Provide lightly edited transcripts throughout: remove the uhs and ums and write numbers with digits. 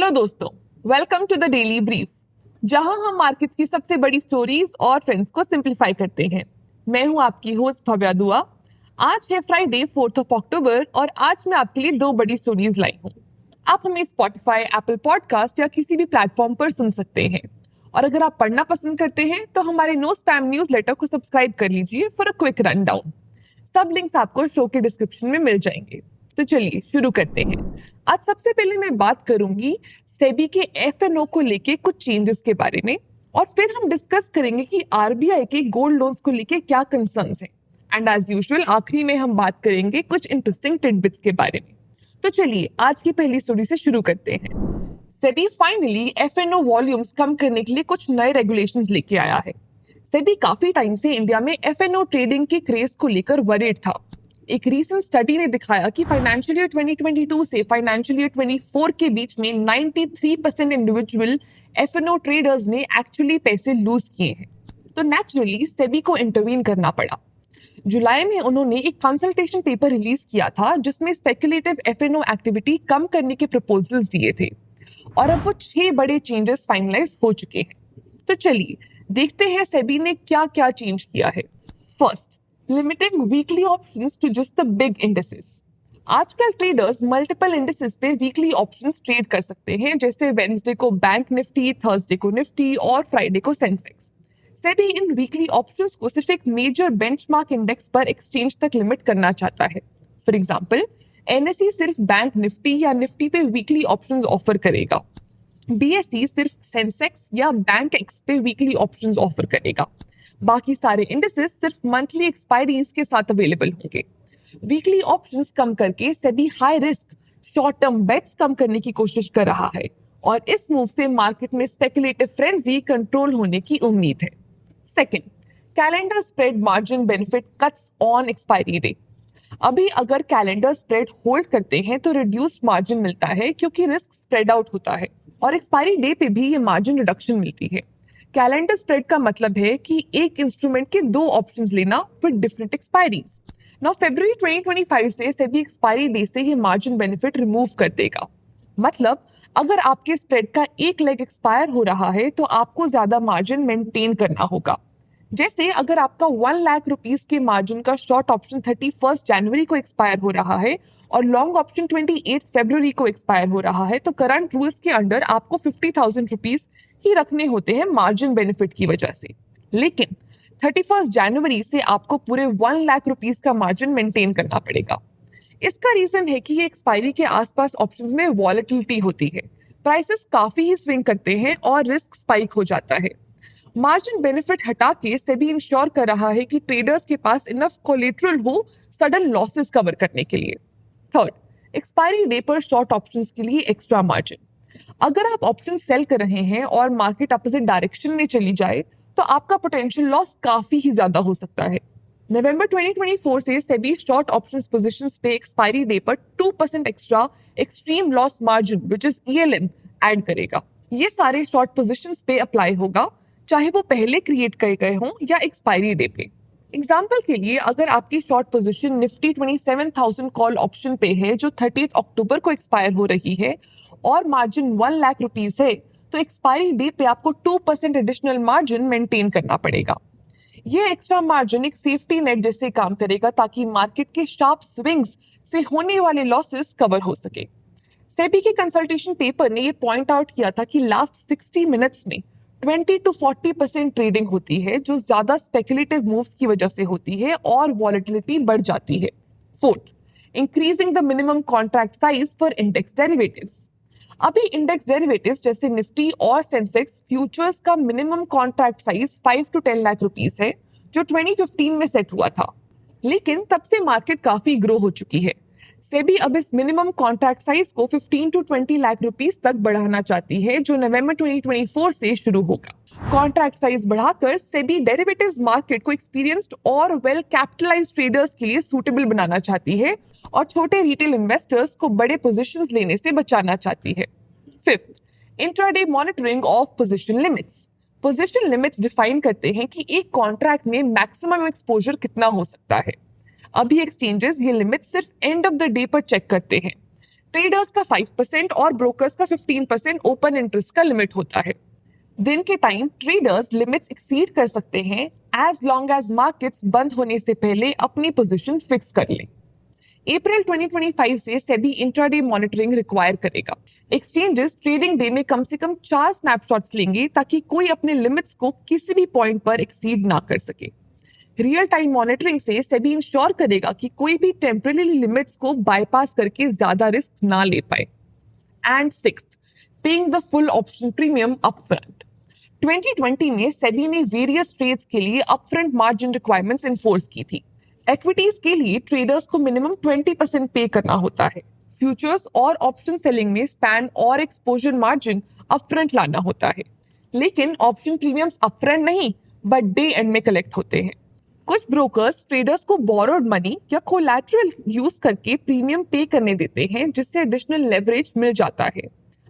Hello दोस्तों, welcome to the daily brief, जहां हम मार्केट्स की सबसे बड़ी स्टोरीज और ट्रेंड्स को सिंप्लीफाई करते हैं। मैं हूं आपकी होस्ट भव्या दुआ। आज है फ्राइडे 4 अक्टूबर और आज मैं आपके लिए दो बड़ी स्टोरीज लाई हूं। आप हमें स्पॉटिफाई, एप्पल पॉडकास्ट या किसी भी प्लेटफॉर्म पर सुन सकते हैं। और अगर आप पढ़ना पसंद करते हैं तो हमारे नो स्पैम न्यूज लेटर को सब्सक्राइब कर लीजिए for a quick run down. सब लिंक्स आपको शो के डिस्क्रिप्शन में मिल जाएंगे। तो चलिए शुरू करते हैं। आज सबसे पहले मैं बात करूंगी सेबी के एफएनओ को लेके कुछ चेंजेस के बारे में, और फिर हम डिस्कस करेंगे कि आरबीआई के गोल्ड लोन्स को लेके क्या कंसर्न्स हैं। एंड एज यूजुअल आखिरी में हम बात करेंगे कुछ इंटरेस्टिंग टिडबिट्स के बारे में। तो चलिए आज की पहली स्टोरी से शुरू करते हैं। सेबी फाइनली एफएनओ वॉल्यूम्स कम करने के लिए कुछ नए रेगुलेशंस लेके आया है। सेबी काफी टाइम से इंडिया में एफएनओ ट्रेडिंग के क्रेज को लेकर वरीड था। एक रीसेंट स्टडी ने दिखाया कि फाइनेंशियल ईयर 2022 से फाइनेंशियल ईयर 24 के बीच में 93% इंडिविजुअल एफएनओ ट्रेडर्स ने एक्चुअली पैसे लूज किए हैं। तो नेचुरली सेबी को इंटरवीन करना पड़ा। जुलाई में उन्होंने एक कंसल्टेशन पेपर रिलीज किया था जिसमें स्पेकुलेटिव एफएनओ एक्टिविटी कम करने के प्रपोजल्स दिए थे, और अब वो 6 बड़े चेंजेस फाइनलाइज हो चुके हैं। तो चलिए देखते हैं सेबी ने क्या क्या चेंज किया है। First, limiting weekly options to just the big indices. आजकल ट्रेडर्स मल्टीपल इंडिसेस पे वीकली ऑप्शंस ट्रेड कर सकते हैं, जैसे वेडनेसडे को बैंक निफ्टी, थर्सडे को निफ्टी और फ्राइडे को सेंसेक्स। सेबी इन वीकली ऑप्शंस को सिर्फ एक मेजर बेंचमार्क इंडेक्स पर एक्सचेंज तक लिमिट करना चाहता है। फॉर एग्जांपल, एनएसई सिर्फ बैंक निफ्टी या निफ्टी पे वीकली ऑप्शंस ऑफर करेगा। बीएसई सिर्फ सेंसेक्स या बैंक एक्स पे वीकली ऑप्शंस ऑफर करेगा। बाकी सारे इंडिसेस सिर्फ मंथली एक्सपायरीज के साथ अवेलेबल होंगे। वीकली ऑप्शंस कम करके SEBI high risk short term bets कम करने की कोशिश कर रहा है, और इस मूव से मार्केट में स्पेकुलेटिव फ्रेंजी कंट्रोल होने की उम्मीद है। Second, calendar spread margin benefit cuts on expiry day. अभी अगर कैलेंडर स्प्रेड होल्ड करते हैं तो रिड्यूस्ड मार्जिन मिलता है, क्योंकि रिस्क स्प्रेड आउट होता है, और एक्सपायरी डे पे भी ये मार्जिन रिडक्शन मिलती है। कैलेंडर स्प्रेड का मतलब है कि एक इंस्ट्रूमेंट के 2 ऑप्शंस लेना विद डिफरेंट एक्सपायरीज। नाउ फरवरी 2025 से सेबी एक्सपायरी डे से ये मार्जिन बेनिफिट रिमूव कर देगा। मतलब अगर आपके स्प्रेड का एक लेग एक्सपायर हो रहा है तो आपको ज्यादा मार्जिन मेंटेन करना होगा। जैसे अगर आपका 1 लाख रुपीस के मार्जिन का शॉर्ट ऑप्शन 31 जनवरी को एक्सपायर हो रहा है और लॉन्ग ऑप्शन 28 फरवरी को एक्सपायर हो रहा है, तो करंट रूल्स के अंडर आपको 50,000 रुपीस ही रखने होते हैं मार्जिन बेनिफिट की वजह से। लेकिन 31 जनवरी से आपको पूरे 1 लाख रुपीस का मार्जिन मेंटेन करना पड़ेगा। इसका रीजन है कि ये एक्सपायरी के आसपास ऑप्शंस में वॉलेटिलिटी होती है, प्राइसेस काफी ही स्विंग करते हैं और रिस्क स्पाइक हो जाता है। मार्जिन बेनिफिट हटा के सेबी इंश्योर कर रहा है कि ट्रेडर्स के पास इनफ कोलेटरल हो सडन लॉसेस कवर करने के लिए। थर्ड, एक्सपायरी डे पर शॉर्ट ऑप्शंस के लिए एक्स्ट्रा मार्जिन। अगर आप ऑप्शन सेल कर रहे हैं और मार्केट अपोजिट डायरेक्शन में चली जाए तो आपका पोटेंशियल लॉस काफी ही ज्यादा हो सकता है। नवंबर 2024 से सेबी शॉर्ट ऑप्शंस पोजीशंस पे एक्सपायरी डे पर 2% extra extreme loss margin which is ELM add करेगा। ये सारे शॉर्ट पोजीशंस पे अप्लाई होगा, चाहे वो पहले क्रिएट किए गए हों या एक्सपायरी डे पे। एग्जाम्पल के लिए, अगर आपकी short position Nifty 27,000 call option पे है जो 30 अक्टूबर को एक्सपायर हो रही है और मार्जिन 1 लाख रुपीस है, तो एक्सपायरी डे पे आपको 2% एडिशनल मार्जिन मेंटेन करना पड़ेगा। ये एक्स्ट्रा मार्जिन एक सेफ्टी नेट जैसे काम करेगा ताकि मार्केट के शार्प स्विंग्स से होने वाले लॉसेस कवर हो सके। सेबी के कंसल्टेशन पेपर ने ये पॉइंट आउट किया था कि लास्ट 60 मिनट्स में 20 to 40% ट्रेडिंग होती है, जो ज्यादा स्पेकुलेटिव मूव्स की वजह से होती है और वॉलेटिलिटी बढ़ जाती है। Fourth, increasing the minimum contract size for index derivatives. अभी इंडेक्स डेरिवेटिव्स जैसे निफ्टी और सेंसेक्स फ्यूचर्स का minimum contract size 5 to 10 lakh rupees है, जो 2015 में सेट हुआ था। लेकिन तब से मार्केट काफी ग्रो हो चुकी है। सेबी अब इस मिनिमम कॉन्ट्रैक्ट साइज को 15 to 20 लाख रुपीस तक बढ़ाना चाहती है, जो नवंबर 2024 से शुरू होगा। कॉन्ट्रैक्ट साइज बढ़ाकर सेबी डेरिवेटिव्स मार्केट को एक्सपीरियंस्ड और वेल कैपिटलाइज्ड ट्रेडर्स के लिए सूटेबल बनाना चाहती है और छोटे रिटेल इन्वेस्टर्स को बड़े पोजीशंस लेने से बचाना चाहती है। Fifth, intraday monitoring of position limits. Position limits define करते हैं कि एक कॉन्ट्रैक्ट में मैक्सिमम एक्सपोजर कितना हो सकता है। अभी एक्सचेंजेस ये लिमिट सिर्फ एंड ऑफ द डे पर चेक करते हैं। ट्रेडर्स का 5% और ब्रोकर्स का 15% ओपन इंटरेस्ट का लिमिट होता है। दिन के टाइम ट्रेडर्स लिमिट्स एक्सीड कर सकते हैं एज लॉन्ग एज मार्केट्स बंद होने से पहले अपनी पोजीशन फिक्स कर लें। अप्रैल 2025 से सेबी इंट्राडे मॉनिटरिंग रिक्वायर करेगा। एक्सचेंजेस ट्रेडिंग डे में कम से कम 4 स्नैपशॉट्स लेंगे ताकि कोई अपने लिमिट्स को किसी भी पॉइंट पर एक्सीड ना कर सके। रियल टाइम मॉनिटरिंग से सेबी इंश्योर करेगा कि कोई भी टेम्परेरी लिमिट्स को बाईपास करके ज्यादा रिस्क ना ले पाए। And sixth, paying the full option premium upfront. 2020 में सेबी ने वेरियस ट्रेड्स के लिए अपफ्रंट मार्जिन रिक्वायरमेंट्स इन्फोर्स की थी। इक्विटीज के लिए ट्रेडर्स को मिनिमम 20% पे करना होता है। फ्यूचर्स और ऑप्शन सेलिंग में स्पैन और एक्सपोजर मार्जिन अपफ्रंट लाना होता है। लेकिन ऑप्शन प्रीमियम्स अपफ्रंट नहीं बट डे एंड में कलेक्ट होते हैं। कुछ ब्रोकर्स ट्रेडर्स को बोरोड मनी या कोलैटरल यूज करके प्रीमियम पे करने देते हैं, जिससे एडिशनल लेवरेज मिल जाता है।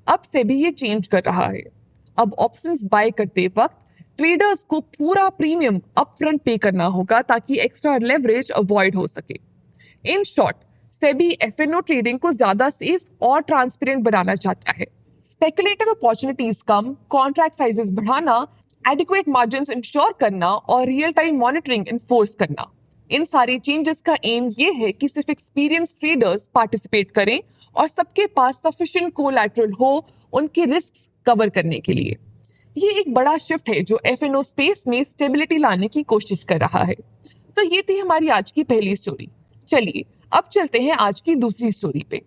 अब सेबी ये चेंज कर रहा है। अब ऑप्शंस बाय करते वक्त ट्रेडर्स को पूरा प्रीमियम अपफ्रंट पे करना होगा ताकि एक्स्ट्रा लेवरेज अवॉइड हो सके। In short, SEBI FNO trading को ज्यादा सेफ और ट्रांसपेरेंट बनाना चाहता है। स्पेकुलेटिव अपॉर्चुनिटीज कम, कॉन्ट्रैक्ट साइजेस बढ़ाना, एडिक्वेट मार्जिन्स इंश्योर करना और रियल टाइम मॉनिटरिंग इन्फोर्स करना। इन सारे चेंजेस का एम ये है कि सिर्फ एक्सपीरियंस ट्रेडर्स पार्टिसिपेट करें और सबके पास सफिशिएंट कोलैटरल हो उनके रिस्क कवर करने के लिए। ये एक बड़ा शिफ्ट है जो एफएनओ स्पेस में स्टेबिलिटी लाने की कोशिश कर रहा है। तो ये थी हमारी आज की पहली स्टोरी। चलिए अब चलते हैं आज की दूसरी स्टोरी पे।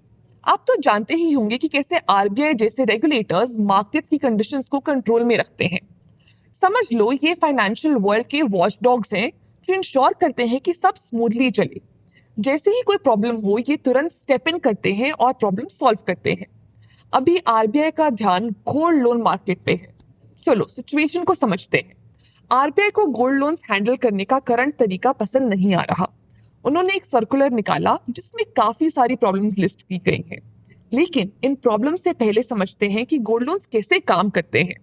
आप तो जानते ही होंगे कि कैसे आरबीआई जैसे रेगुलेटर्स मार्केट्स की कंडीशंस को कंट्रोल में रखते हैं। समझ लो ये फाइनेंशियल वर्ल्ड के वॉचडॉग्स हैं जो इंश्योर करते हैं कि सब स्मूथली चले। जैसे ही कोई प्रॉब्लम हो ये तुरंत स्टेप इन करते हैं और प्रॉब्लम सॉल्व करते हैं। अभी आरबीआई का ध्यान गोल्ड लोन मार्केट पे है। चलो सिचुएशन को समझते हैं। आरबीआई को गोल्ड लोन्स हैंडल करने का करंट तरीका पसंद नहीं आ रहा। उन्होंने एक सर्कुलर निकाला जिसमें काफी सारी प्रॉब्लम्स लिस्ट की गई हैं। लेकिन इन प्रॉब्लम से पहले समझते हैं कि गोल्ड लोन्स कैसे काम करते हैं।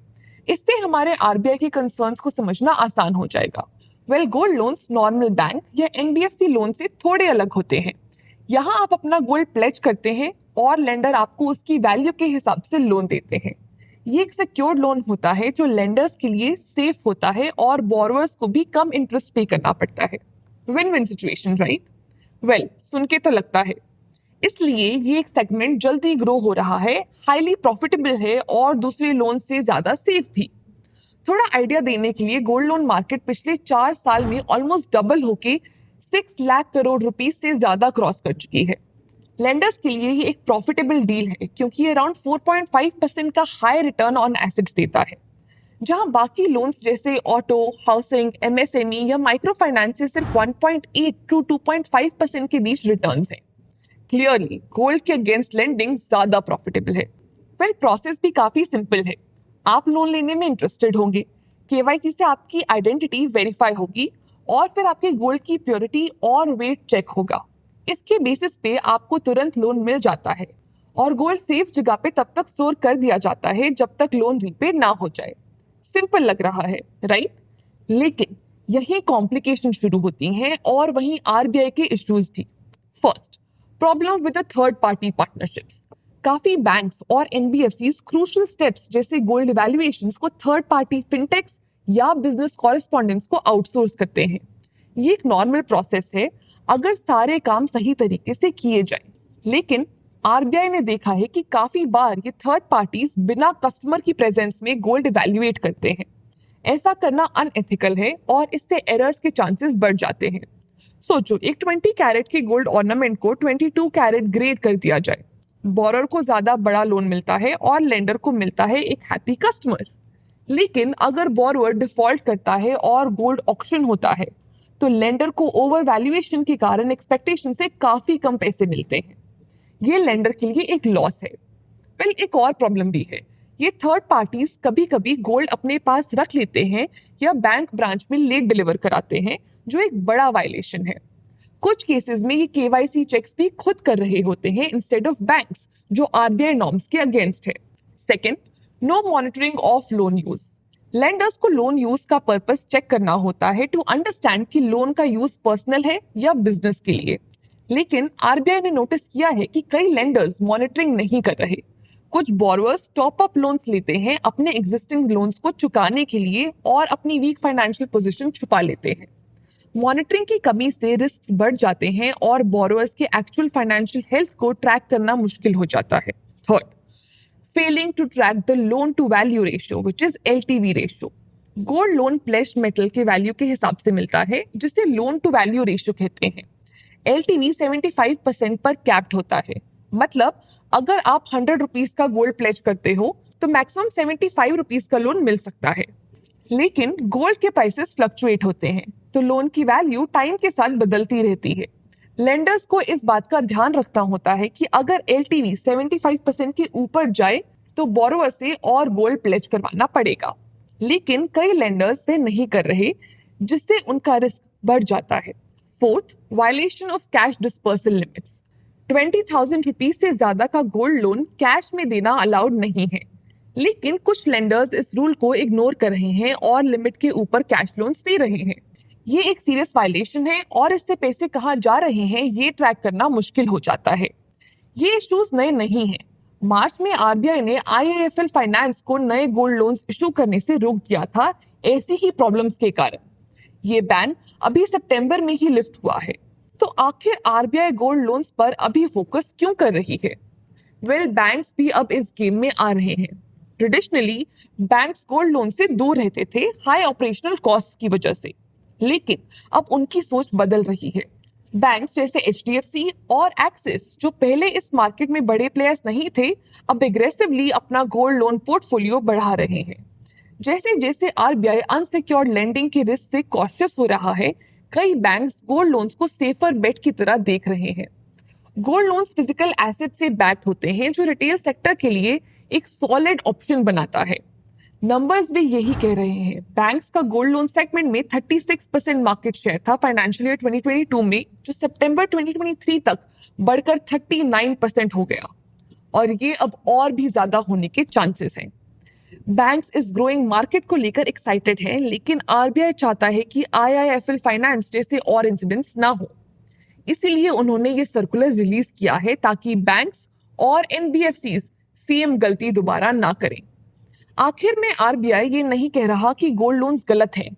इससे हमारे आरबीआई के कंसर्न्स को समझना आसान हो जाएगा। गोल्ड लोन्स नॉर्मल बैंक या एनबीएफसी लोन से थोड़े अलग होते हैं। यहाँ आप अपना गोल्ड प्लेज करते हैं और लेंडर आपको उसकी वैल्यू के हिसाब से लोन देते हैं। ये एक सिक्योर्ड लोन होता है जो लेंडर्स के लिए सेफ होता है और बोरोवर्स को भी कम इंटरेस्ट पे करना पड़ता है। Win win situation, right? सुन के तो लगता है। इसलिए ये एक सेगमेंट जल्दी ग्रो हो रहा है, हाईली प्रॉफिटेबल है और दूसरे लोन से ज्यादा सेफ भी। थोड़ा आइडिया देने के लिए गोल्ड लोन मार्केट पिछले 4 साल में ऑलमोस्ट डबल होके 6 लाख करोड़ रुपीस से ज्यादा क्रॉस कर चुकी है। लेंडर्स के लिए ये एक प्रॉफिटेबल डील है क्योंकि ये अराउंड 4.5% का हाई रिटर्न ऑन एसेट्स देता है, जहां बाकी लोन्स जैसे ऑटो, हाउसिंग, एमएसएमई या माइक्रो फाइनेंस से सिर्फ 1.8 टू 2.5% के बीच रिटर्न्स हैं। क्लियरली गोल्ड के अगेंस्ट लेंडिंग ज्यादा प्रॉफिटेबल है। प्रोसेस भी काफी सिंपल है। आप लोन लेने में इंटरेस्टेड होंगे, केवाईसी से आपकी आइडेंटिटी वेरीफाई होगी और फिर आपके गोल्ड की प्योरिटी और वेट चेक होगा। इसके बेसिस पे आपको तुरंत लोन मिल जाता है और गोल्ड सेफ जगह पे तब तक स्टोर कर दिया जाता है जब तक लोन रीपे ना हो जाए। सिंपल लग रहा है, राइट? लेकिन यही कॉम्प्लिकेशन शुरू होती हैं और वहीं आरबीआई के इश्यूज भी। First, problem with the third party partnerships. काफी बैंक्स और एनबीएफसीज क्रूशियल स्टेप्स जैसे गोल्ड इवैल्यूएशंस को थर्ड पार्टी फिनटेक्स या बिजनेस कॉरेस्पॉन्डेंट्स को आउटसोर्स करते हैं। ये एक नॉर्मल प्रोसेस है अगर सारे काम सही तरीके से किए जाएं। लेकिन आरबीआई ने देखा है कि काफी बार ये थर्ड पार्टीज बिना कस्टमर की प्रेजेंस में गोल्ड इवैल्यूएट करते हैं। ऐसा करना अनएथिकल है और इससे एरर्स के चांसेस बढ़ जाते हैं। सोचो, एक 20 कैरेट के गोल्ड ऑर्नामेंट को 22 कैरेट ग्रेड कर दिया जाए। बोरर को ज्यादा बड़ा लोन मिलता है और लेंडर को मिलता है एक हैप्पी कस्टमर। लेकिन अगर बोरर डिफॉल्ट करता है और गोल्ड ऑक्शन होता है तो लेंडर को ओवर वैल्यूएशन के कारण एक्सपेक्टेशन से काफी कम पैसे मिलते हैं। ये लेंडर के लिए एक लॉस है। एक और प्रॉब्लम भी है। ये थर्ड पार्टीज कभी कभी गोल्ड अपने पास रख लेते हैं या बैंक ब्रांच में लेट डिलीवर कराते हैं, जो एक बड़ा वायलेशन है। कुछ केसेस में ये केवाईसी चेक्स भी खुद कर रहे होते हैं इंस्टेड ऑफ बैंक्स, जो आरबीआई नॉर्म्स के अगेंस्ट है। Second, no monitoring of loan use. Lenders को लोन यूज का पर्पस चेक करना होता है टू अंडरस्टैंड कि लोन का यूज पर्सनल है या बिजनेस के लिए। लेकिन आरबीआई ने नोटिस किया है कि कई लेंडर्स मॉनिटरिंग नहीं कर रहे। कुछ बोरोवर्स टॉप अप लोन्स लेते हैं अपने एग्जिस्टिंग लोन्स को चुकाने के लिए और अपनी वीक फाइनेंशियल पोजीशन छुपा लेते हैं। मॉनिटरिंग की कमी से रिस्क बढ़ जाते हैं और बोरोवर्स के एक्चुअल फाइनेंशियल हेल्थ को ट्रैक करना मुश्किल हो जाता है। Third, failing to track the loan to value ratio which is LTV ratio. Gold loan placed metal के वैल्यू के हिसाब से मिलता है, जिसे लोन टू वैल्यू रेशियो कहते हैं। एलटीवी 75% पर कैप्ड होता है। मतलब अगर आप 100 रुपीज का गोल्ड प्लेज करते हो तो मैक्सिमम 75 रुपीज का लोन मिल सकता है। लेकिन गोल्ड के प्राइसेस फ्लक्चुएट होते हैं, तो लोन की वैल्यू टाइम के साथ बदलती रहती है। लेंडर्स को इस बात का ध्यान रखना होता है कि अगर एलटीवी 75% के ऊपर जाए तो बोरोवर से और गोल्ड प्लेज करवाना पड़ेगा। लेकिन कई लेंडर्स वे नहीं कर रहे, जिससे उनका रिस्क बढ़ जाता है। Fourth, violation of cash dispersal limits. 20,000 rupees से ज्यादा का गोल्ड लोन कैश में देना अलाउड नहीं है, लेकिन कुछ लेंडर्स इस रूल को इग्नोर कर रहे हैं और लिमिट के ऊपर कैश लोन्स दे रहे हैं। ये एक सीरियस वायलेशन है और इससे पैसे कहाँ जा रहे हैं ये ट्रैक करना मुश्किल हो जाता है। ये इश्यूज नए नहीं हैं। मार्च में आरबीआई ने आईआईएफएल फाइनेंस को नए गोल्ड लोन्स इशू करने से रोक दिया था, ऐसी ही प्रॉब्लम्स के कारण। ये बैन अभी सितंबर में ही लिफ्ट हुआ है। तो आखिर आरबीआई गोल्ड लोन्स पर अभी फोकस क्यों कर रही है? वेल, बैंक्स भी अब इस गेम में आ रहे हैं। ट्रेडिशनली बैंक्स गोल्ड लोन से दूर रहते थे हाई ऑपरेशनल कॉस्ट की वजह से, लेकिन अब उनकी सोच बदल रही है। बैंक्स जैसे एचडीएफसी और एक्सिस, जो पहले इस मार्केट में बड़े प्लेयर्स नहीं थे, अब एग्रेसिवली अपना गोल्ड लोन पोर्टफोलियो बढ़ा रहे हैं। जैसे जैसे आरबीआई अनसिक्योर्ड लेंडिंग के रिस्क से कॉशियस हो रहा है, कई बैंक्स गोल्ड लोन्स को सेफर बेट की तरह देख रहे हैं। गोल्ड लोन्स फिजिकल एसेट से बैक्ड होते हैं, जो रिटेल सेक्टर के लिए एक सॉलिड ऑप्शन बनाता है। नंबर्स भी यही कह रहे हैं। बैंक्स का गोल्ड लोन सेगमेंट में 36% मार्केट शेयर था फाइनेंशियल ईयर 2022 में, जो सितंबर 2023 तक बढ़कर 39% हो गया, और ये अब और भी ज्यादा होने के चांसेस हैं। बैंक्स इस ग्रोइंग मार्केट को लेकर एक्साइटेड हैं, लेकिन आरबीआई चाहता है कि आईआईएफएल फाइनेंस जैसे और इंसिडेंट्स ना हो। इसीलिए उन्होंने ये सर्कुलर रिलीज किया है ताकि बैंक्स और एनबीएफसीज सेम गलती दोबारा ना करें। आखिर में आरबीआई ये नहीं कह रहा कि गोल्ड लोन्स गलत हैं,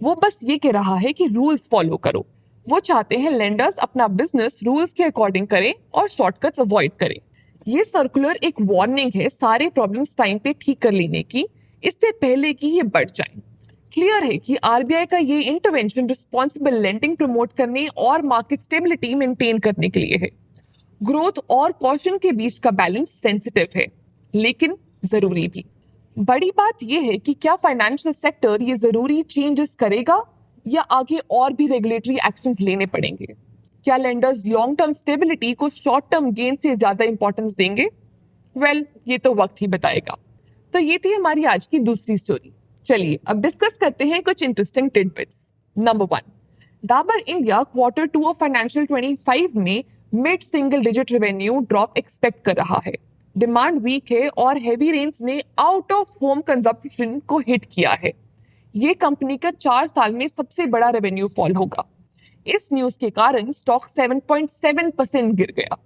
वो बस ये कह रहा है कि रूल्स फॉलो करो। वो चाहते हैं लेंडर्स अपना बिजनेस रूल्स के अकॉर्डिंग करें और शॉर्टकट्स अवॉइड करें। ये सर्कुलर एक वार्निंग है सारे प्रॉब्लम्स टाइम पे ठीक कर लेने की, इससे पहले कि ये बढ़ जाएं। क्लियर है कि आरबीआई का ये इंटरवेंशन रिस्पॉन्सिबल लेंडिंग प्रमोट करने और मार्केट स्टेबिलिटी मेंटेन करने के लिए है। ग्रोथ और कॉशन के बीच का बैलेंस सेंसिटिव है, लेकिन जरूरी भी। बड़ी बात यह है कि क्या फाइनेंशियल सेक्टर ये जरूरी चेंजेस करेगा या आगे और भी रेगुलेटरी एक्शंस लेने पड़ेंगे? क्या लेंडर्स लॉन्ग टर्म स्टेबिलिटी को शॉर्ट टर्म गेन से ज्यादा इंपॉर्टेंस देंगे? वेल, ये तो वक्त ही बताएगा। तो ये थी हमारी आज की दूसरी स्टोरी। चलिए अब डिस्कस करते हैं कुछ interesting titbits. Number 1, Dabur India Q2 of financial 25 में mid single digit revenue drop expect कर रहा है। डिमांड वीक है और हेवी रेन्स ने आउट ऑफ होम कंजप्शन को हिट किया है। ये कंपनी का 4 साल में सबसे बड़ा रेवेन्यू फॉल होगा। इस न्यूज के कारण स्टॉक 7.7% गिर गया।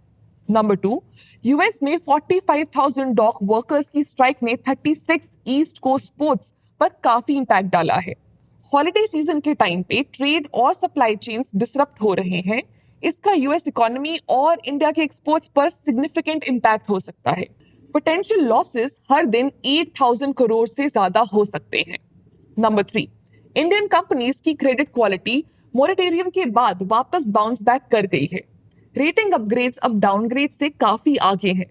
नंबर 2, यूएस में 45,000 डॉक वर्कर्स की स्ट्राइक ने 36 ईस्ट कोस्ट पोर्ट्स पर काफी इंपैक्ट डाला है। हॉलिडे सीजन के टाइम पे ट्रेड और सप्लाई चेन्स डिसरप्ट हो रहे हैं। इसका यूएस इकोनॉमी और इंडिया के एक्सपोर्ट्स पर सिग्निफिकेंट इंपैक्ट हो सकता है। पोटेंशियल लॉसेस हर दिन 8,000 करोड़ से ज्यादा हो सकते हैं। नंबर 3, इंडियन कंपनीज की क्रेडिट क्वालिटी मोरेटोरियम के बाद वापस बाउंस बैक कर गई है। रेटिंग अपग्रेड्स अब डाउनग्रेड से काफी आगे हैं।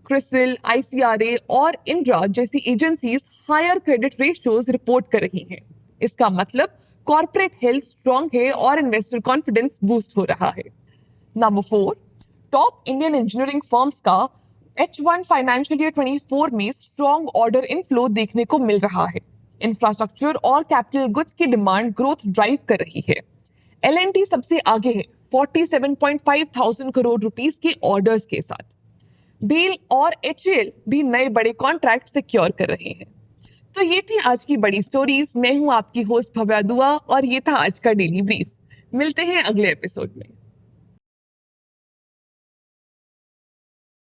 क्रिसिल, आईसीआरए और इंड्रा जैसी agencies higher credit ratios report कर रही हैं। इसका मतलब कॉर्पोरेट हेल्थ स्ट्रांग है और इन्वेस्टर कॉन्फिडेंस बूस्ट हो रहा है। Number 4, top Indian engineering firms का H1 फाइनेंशियल ईयर 24 में स्ट्रांग ऑर्डर इनफ्लो देखने को मिल रहा है। इंफ्रास्ट्रक्चर और कैपिटल गुड्स की डिमांड ग्रोथ ड्राइव कर रही है। L&T सबसे आगे है 47.5 thousand करोड़ रुपीस के ऑर्डर्स के साथ। बेल और HAL भी नए बड़े कॉन्ट्रैक्ट सिक्योर कर रहे हैं। तो ये थी आज की बड़ी स्टोरीज। मैं हूं आपकी होस्ट भव्या दुआ और ये था आज का डेली ब्रीफ। मिलते हैं अगले एपिसोड में।